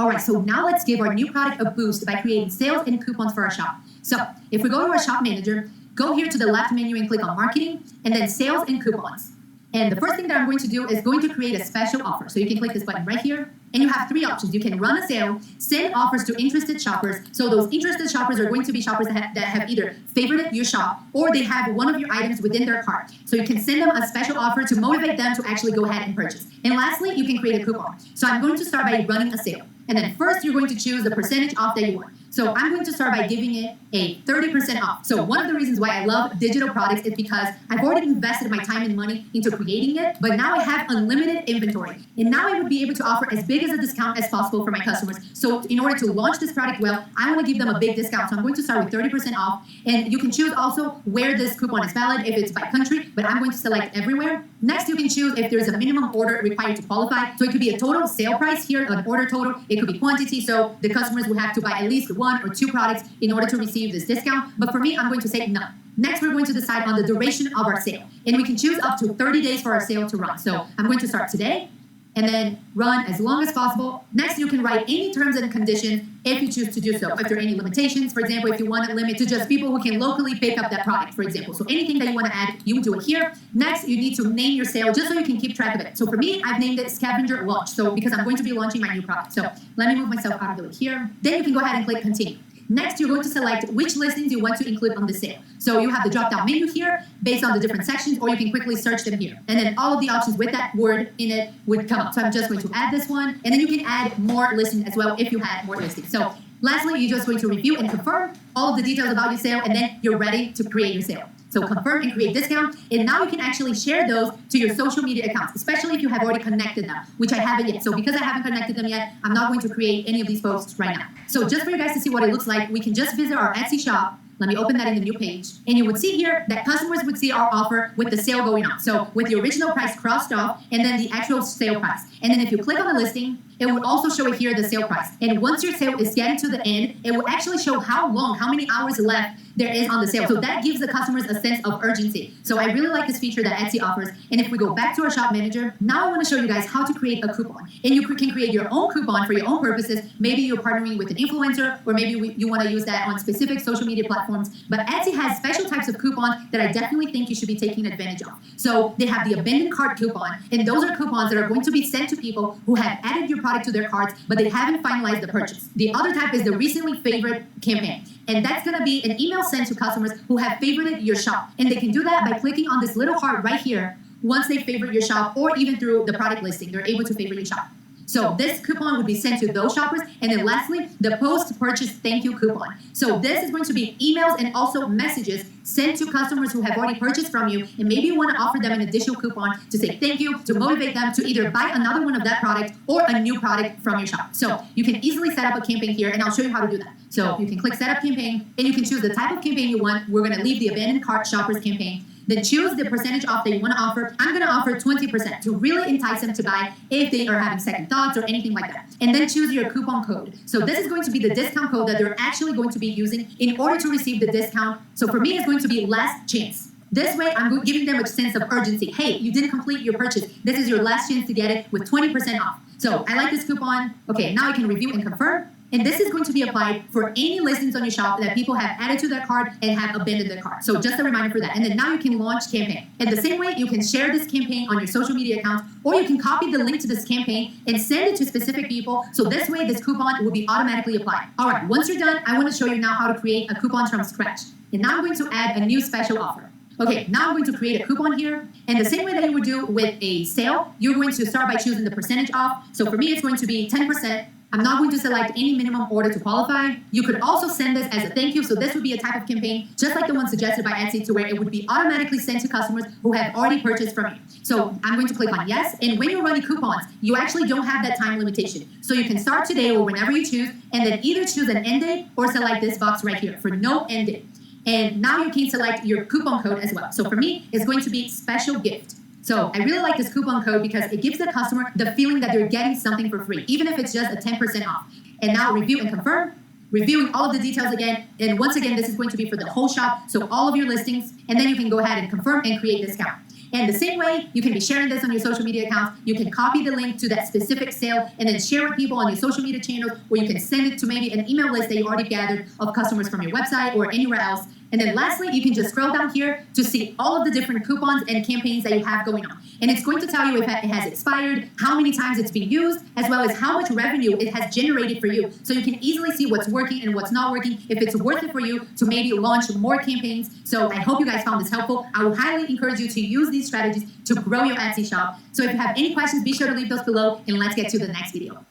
All right, so now let's give our new product a boost by creating sales and coupons for our shop. So if we go to our shop manager, go here to the left menu and click on marketing and then sales and coupons. And the first thing that I'm going to do is going to create a special offer. So you can click this button right here, and you have three options. You can run a sale, send offers to interested shoppers. So those interested shoppers are going to be shoppers that have either favorited your shop or they have one of your items within their cart. So you can send them a special offer to motivate them to actually go ahead and purchase. And lastly, you can create a coupon. So I'm going to start by running a sale. And then first, you're going to choose the percentage off that you want. So I'm going to start by giving it a 30% off. So one of the reasons why I love digital products is because I've already invested my time and money into creating it, but now I have unlimited inventory. And now I would be able to offer as big as a discount as possible for my customers. So in order to launch this product well, I want to give them a big discount. So I'm going to start with 30% off. And you can choose also where this coupon is valid, if it's by country, but I'm going to select everywhere. Next, you can choose if there's a minimum order required to qualify. So it could be a total sale price here, an order total. It could be quantity. So the customers will have to buy at least 1 or 2 products in order to receive this discount. But for me, I'm going to say none. Next, we're going to decide on the duration of our sale. And we can choose up to 30 days for our sale to run. So I'm going to start today and then run as long as possible. Next, you can write any terms and conditions if you choose to do so. If there are any limitations, for example, if you want to limit to just people who can locally pick up that product, for example. So anything that you want to add, you do it here. Next, you need to name your sale just so you can keep track of it. So for me, I've named it Scavenger Launch. So because I'm going to be launching my new product. So let me move myself out of the way here. Then you can go ahead and click continue. Next, you're going to select which listings you want to include on the sale. So you have the drop-down menu here based on the different sections, or you can quickly search them here. And then all of the options with that word in it would come up. So I'm just going to add this one, and then you can add more listings as well if you had more listings. So lastly, you're just going to review and confirm all of the details about your sale, and then you're ready to create your sale. So confirm and create discount, and now you can actually share those to your social media accounts, especially if you have already connected them, which I haven't yet. So because I haven't connected them yet, I'm not going to create any of these posts right now. So just for you guys to see what it looks like, we can just visit our Etsy shop. Let me open that in the new page. And you would see here that customers would see our offer with the sale going on. So with the original price crossed off and then the actual sale price. And then if you click on the listing, it would also show it here the sale price. And once your sale is getting to the end, it will actually show how long, how many hours left there is on the sale. So that gives the customers a sense of urgency. So I really like this feature that Etsy offers. And if we go back to our shop manager, now I want to show you guys how to create a coupon. And you can create your own coupon for your own purposes. Maybe you're partnering with an influencer, or maybe you want to use that on specific social media platforms. But Etsy has special types of coupons that I definitely think you should be taking advantage of. So they have the abandoned cart coupon, and those are coupons that are going to be sent to people who have added your product to their carts, but they haven't finalized the purchase. The other type is the recently favored campaign. And that's going to be an email sent to customers who have favorited your shop. And they can do that by clicking on this little heart right here once they favorite your shop, or even through the product listing. They're able to favorite your shop. So this coupon would be sent to those shoppers. And then lastly, the post-purchase thank you coupon. So this is going to be emails and also messages sent to customers who have already purchased from you. And maybe you want to offer them an additional coupon to say thank you, to motivate them to either buy another one of that product or a new product from your shop. So you can easily set up a campaign here, and I'll show you how to do that. So you can click set up campaign, and you can choose the type of campaign you want. We're going to leave the abandoned cart shoppers campaign. Then choose the percentage off that you want to offer. I'm going to offer 20% to really entice them to buy if they are having second thoughts or anything like that. And then choose your coupon code. So this is going to be the discount code that they're actually going to be using in order to receive the discount. So for me, it's going to be last chance. This way, I'm giving them a sense of urgency. Hey, you didn't complete your purchase. This is your last chance to get it with 20% off. So I like this coupon. Okay, now I can review and confirm. And this is going to be applied for any listings on your shop that people have added to their cart and have abandoned their cart. So just a reminder for that. And then now you can launch campaign. And the same way, you can share this campaign on your social media accounts, or you can copy the link to this campaign and send it to specific people. So this way, this coupon will be automatically applied. All right, once you're done, I want to show you now how to create a coupon from scratch. And now I'm going to add a new special offer. Okay, now I'm going to create a coupon here. And the same way that you would do with a sale, you're going to start by choosing the percentage off. So for me, it's going to be 10%. I'm not going to select any minimum order to qualify. You could also send this as a thank you. So this would be a type of campaign, just like the one suggested by Etsy, to where it would be automatically sent to customers who have already purchased from you. So I'm going to click on yes. And when you're running coupons, you actually don't have that time limitation. So you can start today or whenever you choose, and then either choose an end date or select this box right here for no end date. And now you can select your coupon code as well. So for me, it's going to be special gift. So I really like this coupon code because it gives the customer the feeling that they're getting something for free, even if it's just a 10% off. And now review and confirm, reviewing all of the details again. And once again, this is going to be for the whole shop, so all of your listings. And then you can go ahead and confirm and create discount. And the same way, you can be sharing this on your social media accounts. You can copy the link to that specific sale and then share with people on your social media channels, or you can send it to maybe an email list that you already gathered of customers from your website or anywhere else. And then lastly, you can just scroll down here to see all of the different coupons and campaigns that you have going on. And it's going to tell you if it has expired, how many times it's been used, as well as how much revenue it has generated for you. So you can easily see what's working and what's not working, if it's worth it for you to maybe launch more campaigns. So I hope you guys found this helpful. I will highly encourage you to use these strategies to grow your Etsy shop. So if you have any questions, be sure to leave those below, and let's get to the next video.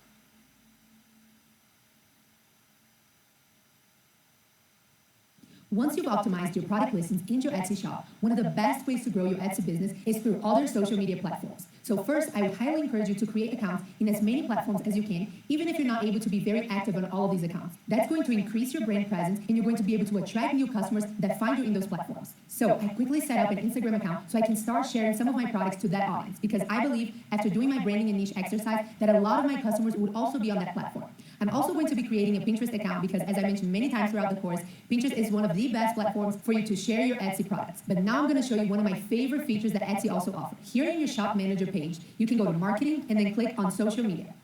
Once you've optimized your product listings in your Etsy shop, one of the best ways to grow your Etsy business is through other social media platforms. So first, I would highly encourage you to create accounts in as many platforms as you can, even if you're not able to be very active on all of these accounts. That's going to increase your brand presence, and you're going to be able to attract new customers that find you in those platforms. So I quickly set up an Instagram account so I can start sharing some of my products to that audience, because I believe after doing my branding and niche exercise that a lot of my customers would also be on that platform. I'm also going to be creating a Pinterest account because, as I mentioned many times throughout the course, Pinterest is one of the best platforms for you to share your Etsy products. But now I'm going to show you one of my favorite features that Etsy also offers. Here in your Shop Manager page, you can go to Marketing and then click on Social Media.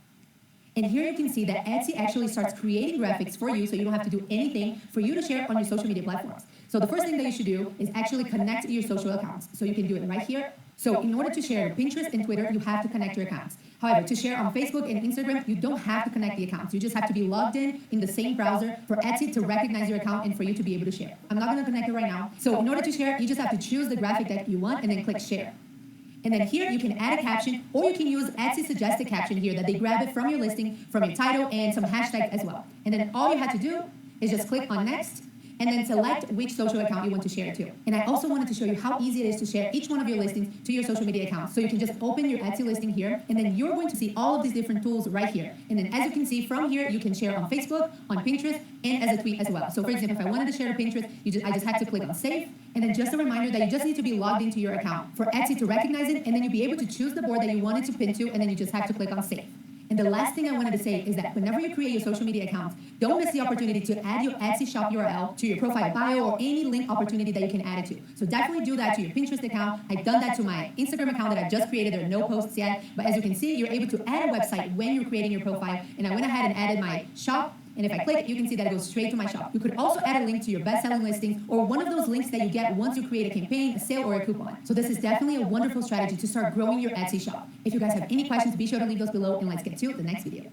And here you can see that Etsy actually starts creating graphics for you, so you don't have to do anything for you to share on your social media platforms. So the first thing that you should do is actually connect your social accounts. So you can do it right here. So in order to share Pinterest and Twitter, you have to connect your accounts. However, to share on Facebook and Instagram, you don't have to connect the accounts. You just have to be logged in the same browser for Etsy to recognize your account and for you to be able to share. I'm not going to connect it right now. So in order to share, you just have to choose the graphic that you want and then click Share. And then here you can add a caption, or you can use Etsy suggested caption here that they grab it from your listing, from your title, and some hashtags as well. And then all you have to do is just click on Next, and then select which social account you want to share it to. And I also wanted to show you how easy it is to share each one of your listings to your social media accounts. So you can just open your Etsy listing here, and then you're going to see all of these different tools right here. And then as you can see from here, you can share on Facebook, on Pinterest, and as a tweet as well. So for example, if I wanted to share to Pinterest, I just had to click on Save, and then just a reminder that you just need to be logged into your account for Etsy to recognize it, and then you'll be able to choose the board that you wanted to pin to, and then you just have to click on Save. And the last thing I wanted to say is that whenever you create your social media accounts, don't miss the opportunity to add your Etsy shop URL to your profile bio or any link opportunity that you can add it to. So definitely do that to your Pinterest account. I've done that to my Instagram account that I just created. There are no posts yet. But as you can see, you're able to add a website when you're creating your profile. And I went ahead and added my shop. And if I click it, you can see that it goes straight to my shop. You could also add a link to your best-selling listings or one of those links that you get once you create a campaign, a sale, or a coupon. So this is definitely a wonderful strategy to start growing your Etsy shop. If you guys have any questions, be sure to leave those below, and let's get to the next video.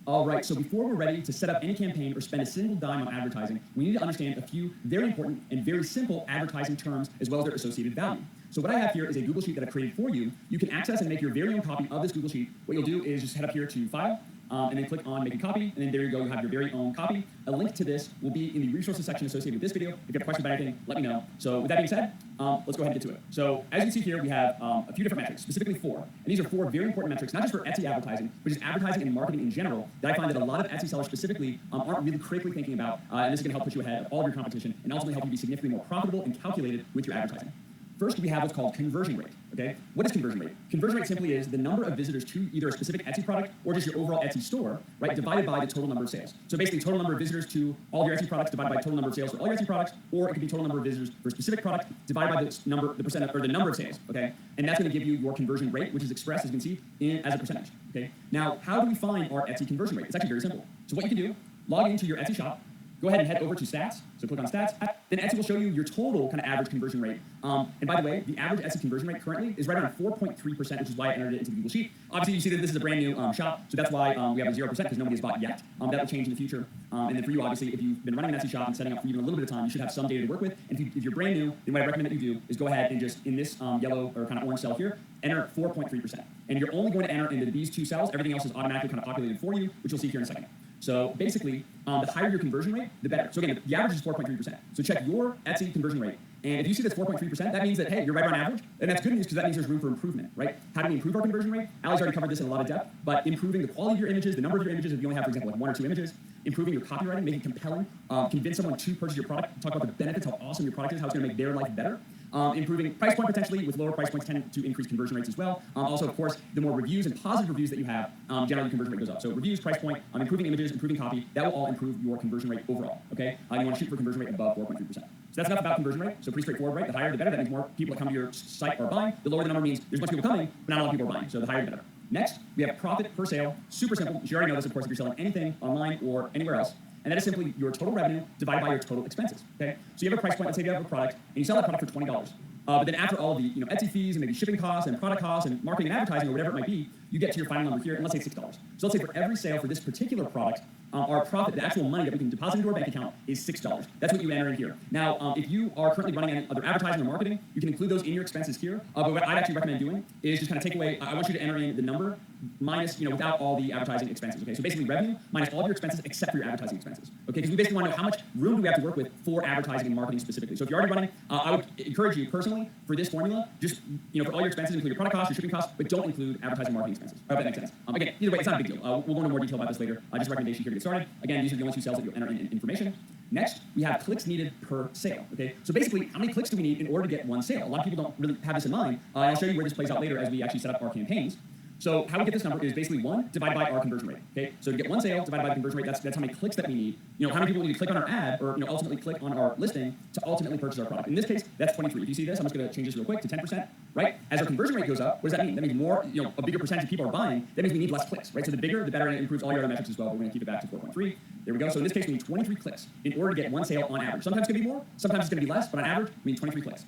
All right, so before we're ready to set up any campaign or spend a single dime on advertising, we need to understand a few very important and very simple advertising terms as well as their associated value. So what I have here is a Google Sheet that I've created for you. You can access and make your very own copy of this Google Sheet. What you'll do is just head up here to File, and then click on Make a Copy, and then there you go, you have your very own copy. A link to this will be in the resources section associated with this video. If you have questions about anything, let me know. So with that being said, let's go ahead and get to it. So as you can see here, we have a few different metrics, specifically 4. And these are 4 very important metrics, not just for Etsy advertising, but just advertising and marketing in general, that I find that a lot of Etsy sellers specifically aren't really critically thinking about, and this is going to help put you ahead of all of your competition and ultimately help you be significantly more profitable and calculated with your advertising. First, we have what's called conversion rate, okay? What is conversion rate? Conversion rate simply is the number of visitors to either a specific Etsy product or just your overall Etsy store, right, divided by the total number of sales. So basically, total number of visitors to all of your Etsy products divided by total number of sales for all your Etsy products, or it could be total number of visitors for a specific product divided by the number of sales, okay? And that's going to give you your conversion rate, which is expressed, as you can see, as a percentage, okay? Now, how do we find our Etsy conversion rate? It's actually very simple. So what you can do, log into your Etsy shop, go ahead and head over to Stats. So click on Stats. Then Etsy will show you your total kind of average conversion rate. And by the way, the average Etsy conversion rate currently is right around 4.3%, which is why I entered it into the Google Sheet. Obviously, you see that this is a brand new shop, so that's why we have a 0% because nobody has bought yet. That will change in the future. And then for you, obviously, if you've been running an Etsy shop and setting up for even a little bit of time, you should have some data to work with. And if you're brand new, then what I recommend that you do is go ahead and just, in this yellow or kind of orange cell here, enter 4.3%. And you're only going to enter into these 2 cells. Everything else is automatically kind of populated for you, which you'll see here in a second. So basically, the higher your conversion rate, the better. So again, the average is 4.3%. So check your Etsy conversion rate. And if you see that's 4.3%, that means that, hey, you're right around average. And that's good news because that means there's room for improvement, right? How do we improve our conversion rate? Ali's already covered this in a lot of depth, but improving the quality of your images, the number of your images, if you only have, for example, like 1 or 2 images, improving your copywriting, making it compelling, convince someone to purchase your product, talk about the benefits, how awesome your product is, how it's going to make their life better. Improving price point potentially with lower price points tend to increase conversion rates as well. Also, of course, the more reviews and positive reviews that you have, generally conversion rate goes up. So reviews, price point, improving images, improving copy, that will all improve your conversion rate overall. Okay, you want to shoot for conversion rate above 4.3%. So that's enough about conversion rate. So pretty straightforward, right? The higher the better. That means more people that come to your site are buying. The lower the number means there's a bunch of people coming, but not a lot of people are buying. So the higher the better. Next, we have profit per sale. Super simple. You already know this, of course, if you're selling anything online or anywhere else. And that is simply your total revenue divided by your total expenses. Okay? So you have a price point. Let's say you have a product, and you sell that product for $20. But then after all of the Etsy fees and maybe shipping costs and product costs and marketing and advertising or whatever it might be, you get to your final number here, and let's say $6. So let's say for every sale for this particular product, our profit, the actual money that we can deposit into our bank account is $6. That's what you enter in here. Now, if you are currently running any other advertising or marketing, you can include those in your expenses here. But what I'd actually recommend doing is just kind of take away, I want you to enter in the number minus, without all the advertising expenses. Okay, so basically revenue minus all of your expenses except for your advertising expenses. Okay, because we basically want to know how much room do we have to work with for advertising and marketing specifically. So if you're already running, I would encourage you personally for this formula, just for all your expenses, include your product costs, your shipping costs, but don't include advertising and marketing expenses. I hope that makes sense. Again, either way, it's not a big deal. We'll go into more detail about this later. Just a recommendation here to get started. Again, these are the only two cells that you'll enter in information. Next, we have clicks needed per sale. Okay, so basically, how many clicks do we need in order to get one sale? A lot of people don't really have this in mind. I'll show you where this plays out later as we actually set up our campaigns. So how we get this number is basically 1 divided by our conversion rate. Okay, so to get one sale divided by the conversion rate, that's how many clicks that we need. How many people need to click on our ad or ultimately click on our listing to ultimately purchase our product. In this case, that's 23. If you see this, I'm just going to change this real quick to 10%. Right? As our conversion rate goes up, what does that mean? That means more, a bigger percentage of people are buying. That means we need less clicks. Right? So the bigger, the better, and it improves all your other metrics as well. But we're going to keep it back to 4.3. There we go. So in this case, we need 23 clicks in order to get one sale on average. Sometimes it's going to be more. Sometimes it's going to be less. But on average, we need 23 clicks.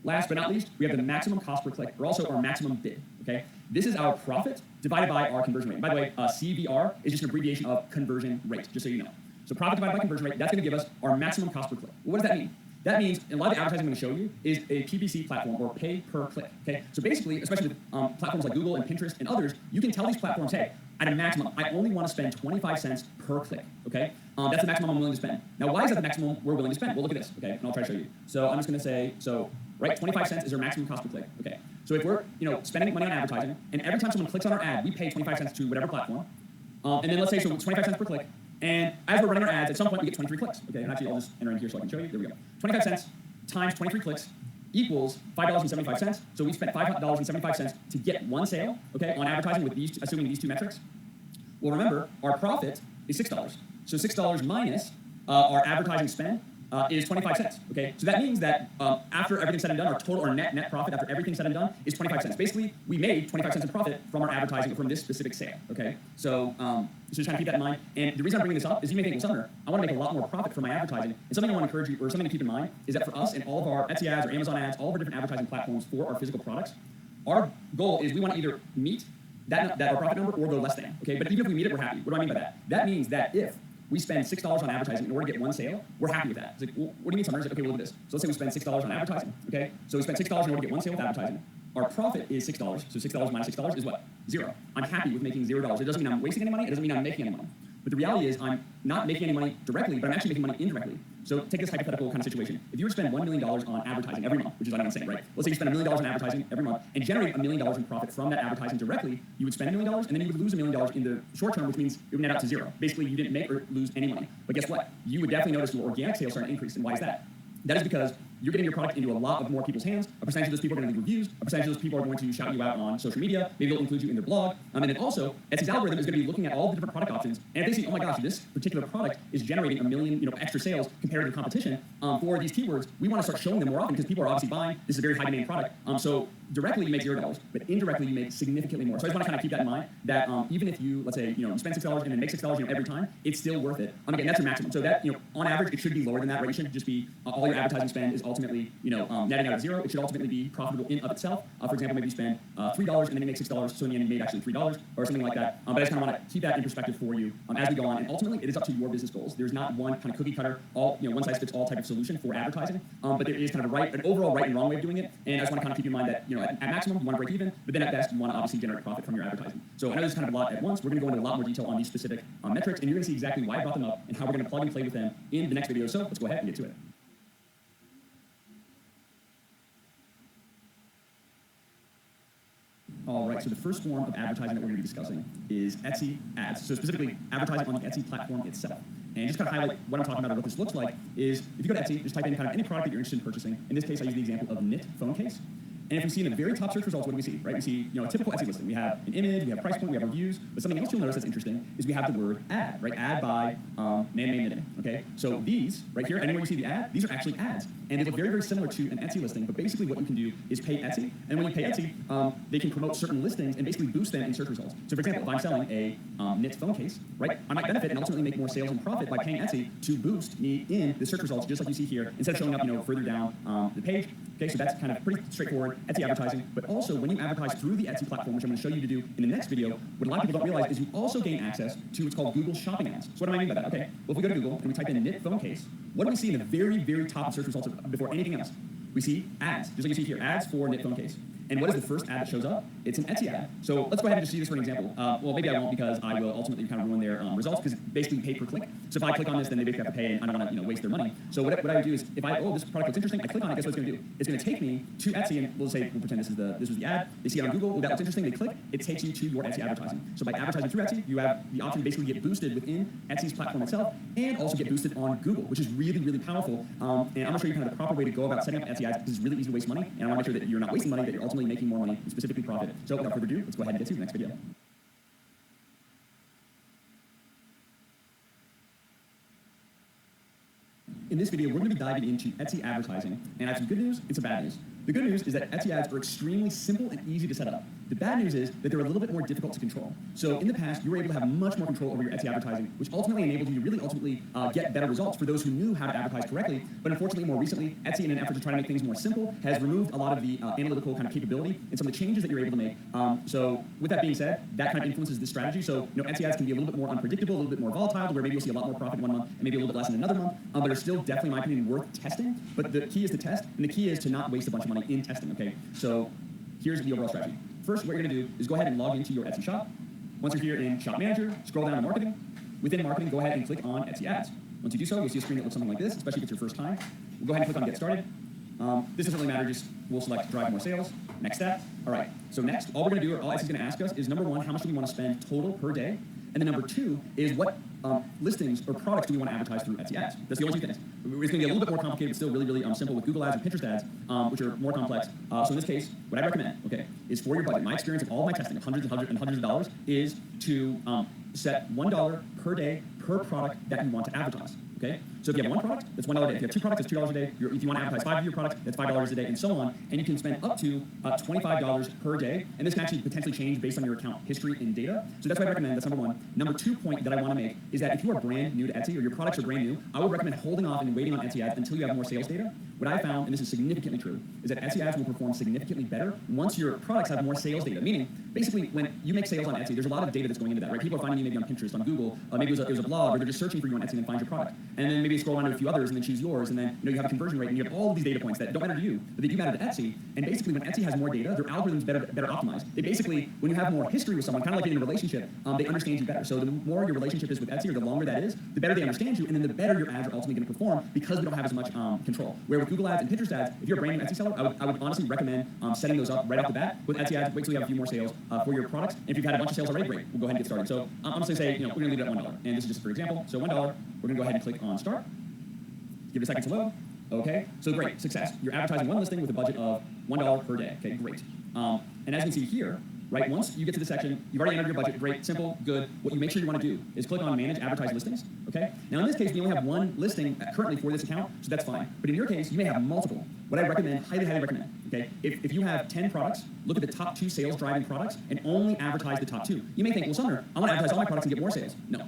Last but not least, we have the maximum cost per click, or also our maximum bid. Okay, this is our profit divided by our conversion rate. By the way, CVR is just an abbreviation of conversion rate, just so you know. So profit divided by conversion rate, that's going to give us our maximum cost per click. Well, what does that mean? That means a lot of the advertising I'm going to show you is a PPC platform, or pay per click. Okay, so basically, especially with platforms like Google and Pinterest and others, you can tell these platforms, hey, at a maximum, I only want to spend 25 cents per click. Okay, that's the maximum I'm willing to spend. Now, why is that the maximum we're willing to spend? Well, look at this. Okay, and I'll try to show you. So I'm just going to say, right, 25 cents is our maximum cost per click. Okay, so if we're spending money on advertising, and every time someone clicks on our ad, we pay 25 cents to whatever platform, and then let's say so it's 25 cents per click, and as we're running our ads, at some point we get 23 clicks. Okay, and actually I'll just enter in here so I can show you. There we go. 25 cents times 23 clicks equals $5.75. So we spent $5.75 to get one sale. Okay, on advertising with these, assuming these two metrics. Well, remember our profit is $6. So $6 minus our advertising spend is 25 cents. Okay, so that means that after everything's said and done, our total or net profit after everything's said and done is 25 cents. Basically, we made 25 cents in profit from our advertising from this specific sale. Okay, so just trying to keep that in mind. And the reason I'm bringing this up is you may think, well, Sumner, I want to make a lot more profit from my advertising. And something I want to encourage you, or something to keep in mind, is that for us and all of our Etsy ads or Amazon ads, all of our different advertising platforms for our physical products, our goal is we want to either meet that our profit number or go less than. Okay, but even if we meet it, we're happy. What do I mean by that? That means that if we spend $6 on advertising in order to get one sale, we're happy with that. It's like, well, what do you mean, Sumner? It's like, okay, well, look at this. So let's say we spend $6 on advertising. Okay, so we spend $6 in order to get one sale with advertising. Our profit is $6. So $6 minus $6 is what? 0. I'm happy with making $0. It doesn't mean I'm wasting any money. It doesn't mean I'm making any money. But the reality is I'm not making any money directly, but I'm actually making money indirectly. So take this hypothetical kind of situation. If you were to spend $1 million on advertising every month, which is insane, right? Let's say you spend $1 million on advertising every month and generate $1 million in profit from that advertising directly, you would spend $1 million and then you would lose $1 million in the short term, which means it would net out to 0. Basically, you didn't make or lose any money. But guess what? You would definitely notice your organic sales starting to increase. And why is that? That is because you're getting your product into a lot of more people's hands. A percentage of those people are going to leave reviews. A percentage of those people are going to shout you out on social media. Maybe they'll include you in their blog. And then also, Etsy's algorithm is going to be looking at all the different product options. And if they see, oh my gosh, this particular product is generating 1 million extra sales compared to the competition for these keywords, we want to start showing them more often because people are obviously buying. This is a very high demand product. So directly you make $0, but indirectly you make significantly more. So I just want to kind of keep that in mind that even if you, let's say, you spend $6 and then make $6 every time, it's still worth it. Again, that's your maximum. So that, on average, it should be lower than that, right? It shouldn't just be all your advertising spend is ultimately, netting out of 0. It should ultimately be profitable in of itself. For example, maybe you spend $3 and then you make $6, so in the end you made actually $3 or something like that. But I just kind of want to keep that in perspective for you as we go on. And ultimately, it is up to your business goals. There's not one kind of cookie cutter, one size fits all type of solution for advertising. But there is kind of an overall right and wrong way of doing it. And I just want to kind of keep in mind that at maximum you want to break even, but then at best you want to obviously generate profit from your advertising. So I know this is kind of a lot at once. We're going to go into a lot more detail on these specific metrics, and you're going to see exactly why I brought them up and how we're going to plug and play with them in the next video. So let's go ahead and get to it. All right, so the first form of advertising that we're going to be discussing is Etsy ads. So specifically, advertising on the Etsy platform itself. And just kind of highlight what I'm talking about or what this looks like is if you go to Etsy, just type in kind of any product that you're interested in purchasing. In this case, I use the example of a knit phone case. And if we see in the very top search results, what do we see, right? We see, a typical Etsy listing. We have an image, we have price point, we have reviews, but something else you'll notice that's interesting is we have the word ad, right? Ad by Man-Made Knitting, okay? So these, right here, anywhere you see the ad, these are actually ads. And they look very, very similar to an Etsy listing, but basically what you can do is pay Etsy, and when you pay Etsy, they can promote certain listings and basically boost them in search results. So for example, if I'm selling a knit phone case, right, I might benefit and ultimately make more sales and profit by paying Etsy to boost me in the search results, just like you see here, instead of showing up, further down the page. Okay, so that's kind of pretty straightforward Etsy advertising. But also, when you advertise through the Etsy platform, which I'm going to show you to do in the next video, what a lot of people don't realize is you also gain access to what's called Google Shopping Ads. So what do I mean by that? Okay, well, if we go to Google and we type in knit phone case, what do we see in the very, very top of search results before anything else? We see ads, just like you see here, ads for knit phone case. And what is the first ad that shows up? It's an Etsy ad. So let's go ahead and just see this for an example. Well, maybe I won't because I will ultimately kind of ruin their results because basically pay per click. So if I click on this, then they basically have to pay, and I don't want to waste their money. So what I would do is, if this product looks interesting, I click on it. Guess what it's going to do? It's going to take me to Etsy, and we'll pretend this was the ad. They see it on Google. Oh, that looks interesting. They click. It takes you to your Etsy advertising. So by advertising through Etsy, you have the option to basically get boosted within Etsy's platform itself, and also get boosted on Google, which is really, really powerful. And I'm going to show you kind of the proper way to go about setting up Etsy ads because it's really easy to waste money, and I want to make sure that you're not wasting money, that you're ultimately making more money, specifically profit. So without further ado, let's go ahead and get to the next video. In this video, we're going to be diving into Etsy advertising, and I have some good news and some bad news. The good news is that Etsy ads are extremely simple and easy to set up. The bad news is that they're a little bit more difficult to control. So in the past, you were able to have much more control over your Etsy advertising, which ultimately enabled you to really ultimately get better results for those who knew how to advertise correctly. But unfortunately, more recently, Etsy, in an effort to try to make things more simple, has removed a lot of the analytical kind of capability and some of the changes that you're able to make. So with that being said, that kind of influences this strategy. So Etsy ads can be a little bit more unpredictable, a little bit more volatile, where maybe you'll see a lot more profit in one month and maybe a little bit less in another month. But are still definitely, in my opinion, worth testing. But the key is to test, and the key is to not waste a bunch of money in testing, okay? So here's the overall strategy. First, what you're going to do is go ahead and log into your Etsy shop. Once you're here in Shop Manager, scroll down to Marketing. Within Marketing, go ahead and click on Etsy Ads. Once you do so, you'll see a screen that looks something like this, especially if it's your first time. We'll go ahead and click on Get Started. This doesn't really matter, just we'll select Drive More Sales. Next step. All right, so next, all we're going to do, or all Etsy's going to ask us is, number one, how much do we want to spend total per day? And then number two is what listings or products do we want to advertise through Etsy ads? That's the only two things. It's going to be a little bit more complicated, but still really, really simple with Google ads and Pinterest ads, which are more complex. So in this case, what I recommend, okay, is for your budget. My experience of all my testing of hundreds of dollars is to set $1 per day per product that you want to advertise. Okay, so if you have one product, that's $1 a day. If you have two products, it's $2 a day. If you want to advertise 5 of your products, that's $5 a day, and so on. And you can spend up to $25 per day. And this can actually potentially change based on your account history and data. So that's what I recommend. That's number one. Number 2 point that I want to make is that if you are brand new to Etsy or your products are brand new, I would recommend holding off and waiting on Etsy ads until you have more sales data. What I found, and this is significantly true, is that Etsy ads will perform significantly better once your products have more sales data. Meaning, basically, when you make sales on Etsy, there's a lot of data that's going into that, right? People are finding you maybe on Pinterest, on Google, maybe it was a blog, or they're just searching for you on Etsy and find your product. And then maybe they scroll down to a few others and then choose yours, and then you have a conversion rate, and you have all of these data points that don't matter to you, but they do matter to Etsy. And basically, when Etsy has more data, their algorithm's better optimized. They basically, when you have more history with someone, kind of like in a relationship, they understand you better. So the more your relationship is with Etsy, or the longer that is, the better they understand you, and then the better your ads are ultimately going to perform because we don't have as much control. Where with Google ads and Pinterest ads, if you're a brand new Etsy seller, I would honestly recommend setting those up right off the bat. With Etsy ads, wait till you have a few more sales for your products. And if you've had a bunch of sales already, great. We'll go ahead and get started. So I'm just going to say, we're going to leave it at $1. And this is just for example. So $1, we're going to go ahead and click on Start. Give it a second to load. Okay, so great, success. You're advertising one listing with a budget of $1 per day. Okay, great. And as you can see here, right, once you get to the section, you've already entered your budget. Great, simple, good. What you make sure you want to do is click on Manage Advertised Listings. Okay, now in this case, we only have one listing currently for this account, so that's fine. But in your case, you may have multiple. What I recommend, highly recommend, okay, if you have 10 products, look at the top 2 sales driving products and only advertise the top 2. You may think, well, Sumner, I want to advertise all my products and get more sales. No,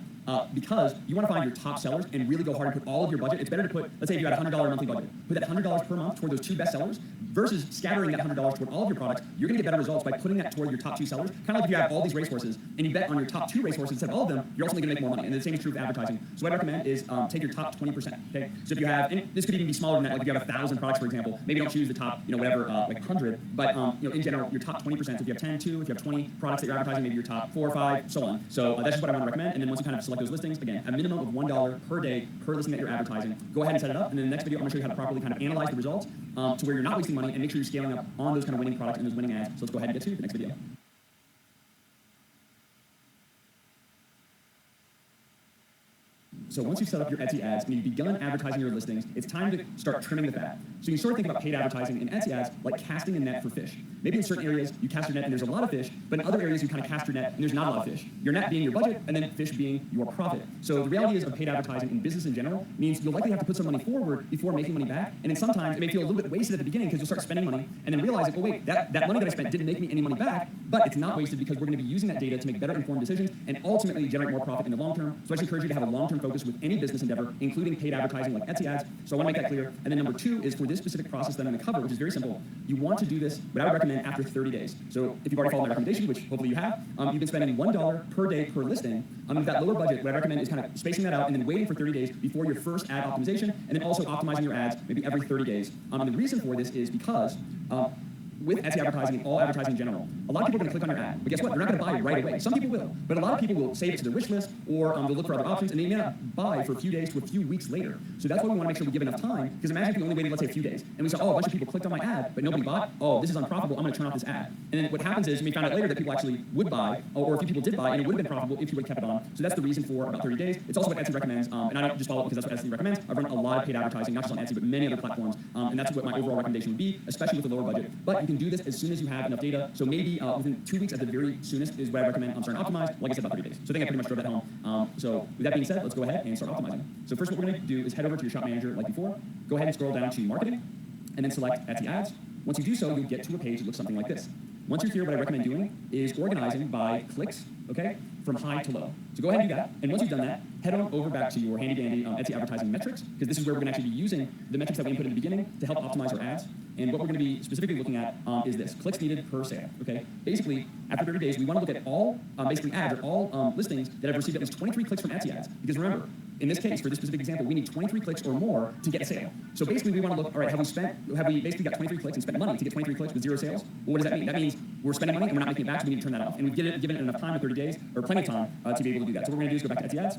because you want to find your top sellers and really go hard and put all of your budget. It's better to put, let's say if you had a $100 monthly budget, put that $100 per month toward those 2 best sellers versus scattering that $100 toward all of your products. You're going to get better results by putting that toward your top 2 sellers. Kind of like if you have all these racehorses and you bet on your top 2 racehorses instead of all of them, you're ultimately going to make more money. And the same is true with advertising. So what I recommend is take your top 20%. Okay, so if you have, and this could even be smaller than that, like if you have 1,000 products, for example, maybe don't choose the top, whatever, like 100, but in general, your top 20%. So if you have 10, 2, if you have 20 products that you're advertising, maybe your top 4 or 5, so on. So that's just what I want to recommend. And then once you kind of select those listings, again, a minimum of $1 per day per listing that you're advertising. Go ahead and set it up. And in the next video, I'm going to show you how to properly kind of analyze the results to where you're not wasting money and make sure you're scaling up on those kind of winning products and those winning ads. So let's go ahead and get to the next video. So once you've set up your Etsy ads and you've begun advertising your listings, it's time to start trimming the fat. So you sort of think about paid advertising in Etsy ads like casting a net for fish. Maybe in certain areas you cast your net and there's a lot of fish, but in other areas you kind of cast your net and there's not a lot of fish. Your net being your budget and then fish being your profit. So the reality is of paid advertising in business in general means you'll likely have to put some money forward before making money back, and then sometimes it may feel a little bit wasted at the beginning because you'll start spending money and then realize, oh wait, that money that I spent didn't make me any money back, but it's not wasted because we're going to be using that data to make better informed decisions and ultimately generate more profit in the long term. So I just encourage you to have a long-term focus with any business endeavor, including paid advertising like Etsy ads. So I want to make that clear. And then number two is for this specific process that I'm going to cover, which is very simple. You want to do this, but I would recommend after 30 days. So if you've already followed my recommendation, which hopefully you have, you've been spending $1 per day per listing. With that lower budget, what I recommend is kind of spacing that out and then waiting for 30 days before your first ad optimization, and then also optimizing your ads maybe every 30 days. And the reason for this is because with Etsy advertising and all advertising in general, a lot of people are going to click on your ad. But guess what? They're not going to buy right away. Some people will, but a lot of people will save it to their wish list, or they'll look for other options, and they may not buy for a few days to a few weeks later. So that's why we want to make sure we give enough time, because imagine if we only waited, let's say, a few days, and we saw, oh, a bunch of people clicked on my ad, but nobody bought. Oh, this is unprofitable. I'm going to turn off this ad. And then what happens is, you may find out later that people actually would buy, or a few people did buy, and it would have been profitable if you would have kept it on. So that's the reason for about 30 days. It's also what Etsy recommends, and I don't just follow it because that's what Etsy recommends. I've run a lot of paid advertising, not just on Etsy, but many other platforms, and that's what my overall recommendation would be, especially with a lower budget. But you can do this as soon as you have enough data. So maybe within 2 weeks at the very soonest is what I recommend. I'm starting to optimize. Like I said, about 30 days. So I think I pretty much drove that home. So with that being said, let's go ahead and start optimizing. So first, what we're going to do is head over to your shop manager like before. Go ahead and scroll down to marketing, and then select Etsy ads. Once you do so, you'll get to a page that looks something like this. Once you're here, what I recommend doing is organizing by clicks, okay, from high to low. So go ahead and do that. And once you've done that, head on over back to your handy-dandy Etsy advertising metrics, because this is where we're going to actually be using the metrics that we input in the beginning to help optimize our ads. And what we're going to be specifically looking at is this, clicks needed per sale, okay? Basically, after 30 days, we want to look at all, basically ads or all listings that have received at least 23 clicks from Etsy ads. Because remember, in this case, for this specific example, we need 23 clicks or more to get a sale. So basically, we want to look, all right, have we basically got 23 clicks and spent money to get 23 clicks with 0 sales? Well, what does that mean? That means we're spending money and we're not making it back, so we need to turn that off. And we've given it enough time, 30 days, or plenty of time, to be able to do that. So what we're going to do is go back to Etsy ads.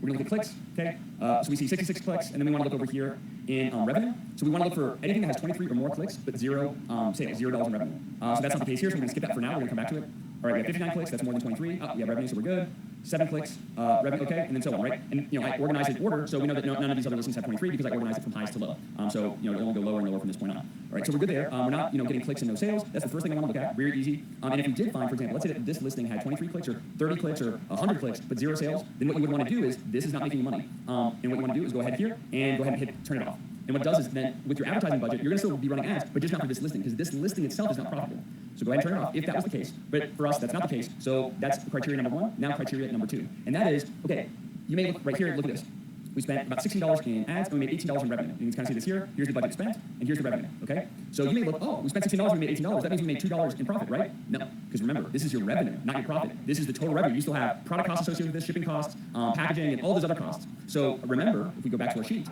We're going to look at clicks, okay? So we see 66 clicks, and then we want to look over here in revenue. So we want to look for anything that has 23 or more clicks, but 0 sales, $0 in revenue. So that's not the case here, so we're going to skip that for now. We're going to come back to it. All right, we have 59 clicks, that's more than 23. We have revenue, so we're good. 7 clicks, revenue, okay, and then so on, right? And I organize it in order, so we know that none of these other listings have 23 because I organized it from highest to low. So it'll only go lower and lower from this point on. All right, so we're good there. We're not getting clicks and no sales. That's the first thing I want to look at. Very easy. And if you did find, for example, let's say that this listing had 23 clicks or 30 clicks or 100 clicks, but 0 sales, then what you would want to do is this is not making you money. And what you want to do is go ahead here and go ahead and turn it off. And what it does is then, with your advertising budget, you're going to still be running ads, but just not for this listing, because this listing itself is not profitable. So go ahead and turn it off if that was the case. But for us, that's not the case. So that's criteria number 1. Now criteria number 2. And that is, okay, you may look right here, look at this. We spent about $16 in ads, and we made $18 in revenue. You can kind of see this here. Here's the budget spent, and here's the revenue, okay? So you may look, oh, we spent $16, we made $18. That means we made $2 in profit, right? No, because remember, this is your revenue, not your profit. This is the total revenue. You still have product costs associated with this, shipping costs, packaging, and all those other costs. So remember, if we go back to our sheet,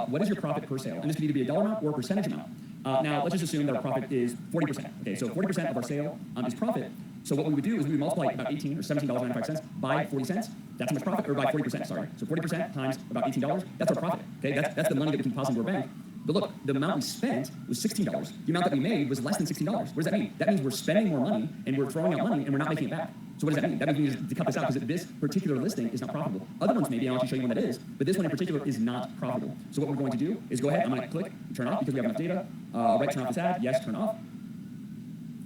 what is your profit per sale? And this could either be a dollar amount or a percentage amount. Now, let's just assume that our profit is 40%. Okay, so 40% of our sale is profit. So what we would do is we would multiply about 18 or $17.95 by 40 cents. That's how much profit, or by 40%, sorry. So 40% times about $18, that's our profit. Okay, that's the money that we can deposit into our bank. But look, the amount we spent was $16. The amount that we made was less than $16. What does that mean? That means we're spending more money and we're throwing out money and we're not making it back. So what does that mean? That means we need to cut this out because this particular listing is not profitable. Other ones maybe, and I'll actually show you one that is, but this one in particular is not profitable. So what we're going to do is go ahead, I'm going to click, turn off because we have enough data. Right, turn off this ad, yes, turn off.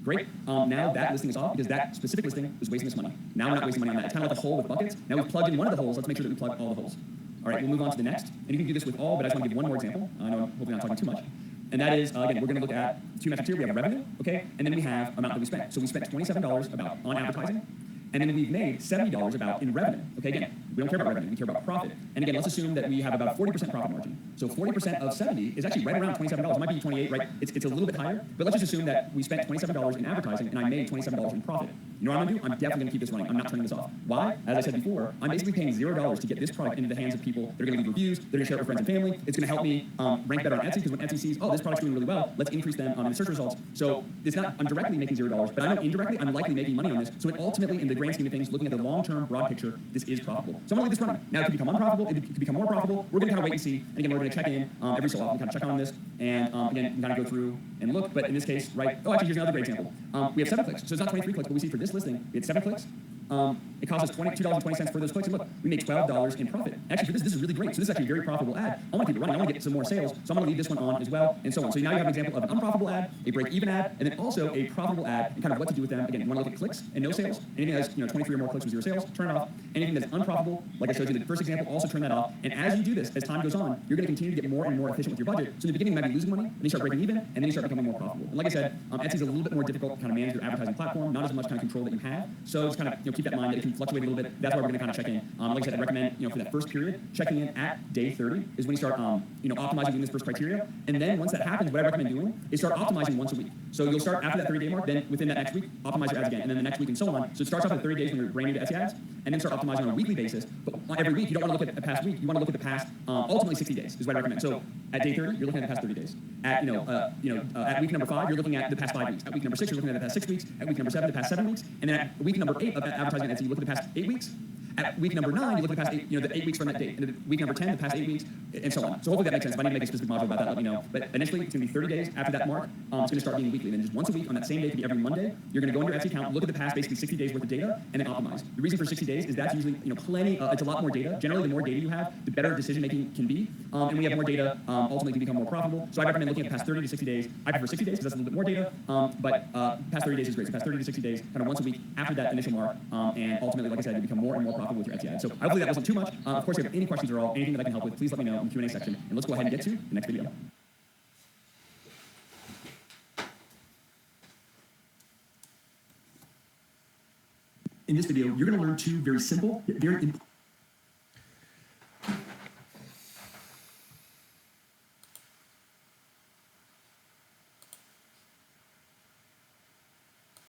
Great. Now that listing is off because that specific listing was wasting us money. Now we're not wasting money on that. It's kind of like a hole with buckets. Now we've plugged in one of the holes. Let's make sure that we plug all the holes. All right, we'll move on to the next. And you can do this with all, but I just want to give one more example. I know I'm hopefully not talking too much. And that is, again, we're going to look at 2 metrics here. We have revenue, okay? And then we have amount that we spent. So we spent $27 about on advertising. And then we've made $70 about in revenue. Okay, again, we don't care about revenue, we care about profit. And again, let's assume that we have about 40% profit margin. So 40% of 70 is actually right around $27. It might be 28, right? It's a little bit higher, but let's just assume that we spent $27 in advertising and I made $27 in profit. You know what I'm gonna do? I'm definitely gonna keep this running. I'm not turning this off. Why? As I said before, I'm basically paying $0 to get this product into the hands of people. They're gonna leave reviews, they're gonna share it with friends and family. It's gonna help me rank better on Etsy, because when Etsy sees, oh, this product's doing really well, let's increase them in the search results. So it's not, I'm directly making $0, but I know indirectly I'm likely making money on this. So it ultimately, in the grand scheme of things, looking at the long-term, broad picture, this is profitable. So I'm gonna leave this running. Now it could become unprofitable, it could become more profitable. We're gonna kind of wait and see. And again, we're gonna check in every so often, kind of check on this, and again, kind of go through and look. But in this case, right? Oh, actually, here's another great example. We have 7 clicks, so it's not 23 clicks, but we see for this listing, we had 7 clicks, It costs us $2.20 for those clicks, and look, we made $12 in profit. Actually, for this is really great. So this is actually a very profitable ad. I want to keep it running. I want to get some more sales, so I'm going to leave this one on as well, and so on. So now you have an example of an unprofitable ad, a break-even ad, and then also a profitable ad, and kind of what to do with them. Again, you want to look at clicks and no sales. Anything that has 23 or more clicks with 0 sales, turn it off. Anything that's unprofitable, like I showed you in the first example, also turn that off. And as you do this, as time goes on, you're going to continue to get more and more efficient with your budget. So in the beginning, you might be losing money, and then you start breaking even, and then you start becoming more profitable. And like I said, Etsy is a little bit more difficult to kind of manage your advertising platform, not as much kind of control that you have. So just kind of keep that in mind that it can fluctuate a little bit. That's why we're going to kind of check in. Like I said, I recommend for that first period, checking in at day 30 is when you start optimizing doing this first criteria. And then once that happens, what I recommend doing is start optimizing once a week. So you'll start after that 30-day mark, then within that next week, optimize your ads again, and then the next week and so on. So it starts off at 30 days when you're brand new to Etsy ads, and then start optimizing on a weekly basis. But every week, you don't want to look at the past week. You want to look at the past, ultimately 60 days is what I recommend. So at day 30, you're looking at the past 30 days. At week number 5, you're looking at the past 5 weeks. At week number 6, you're looking at the past 6 weeks. At week number 7, the past 7 weeks. And then at week number 8 of advertising on Etsy, you look at the past 8 weeks. At week number 9, you look at the past 8, the 8 weeks from that date. And at week number 10, the past 8 weeks, and so on. So hopefully that makes sense. If I need to make a specific module about that, let me know. But initially, it's going to be 30 days after that mark. It's going to start being weekly. Then just once a week on that same day, could be every Monday, you're going to go into your Etsy account, look at the past basically 60 days worth of data, and then optimize. The reason for 60 days is that's usually plenty. It's a lot more data. Generally, the more data you have, the better decision making can be. And when you have more data, ultimately can become more profitable. So I recommend looking at the past 30 to 60 days. I prefer 60 days because that's a little bit more data. But past 30 days is great. So past 30 to 60 days, kind of once a week after that initial mark, and ultimately, like I said, you become more and more profitable with your Etsy ads. So hopefully that wasn't too much. Of course, if you have any questions at all, anything that I can help with, please let me know in the Q&A section. And let's go ahead and get to the next video. In this video, you're going to learn 2 very simple, very important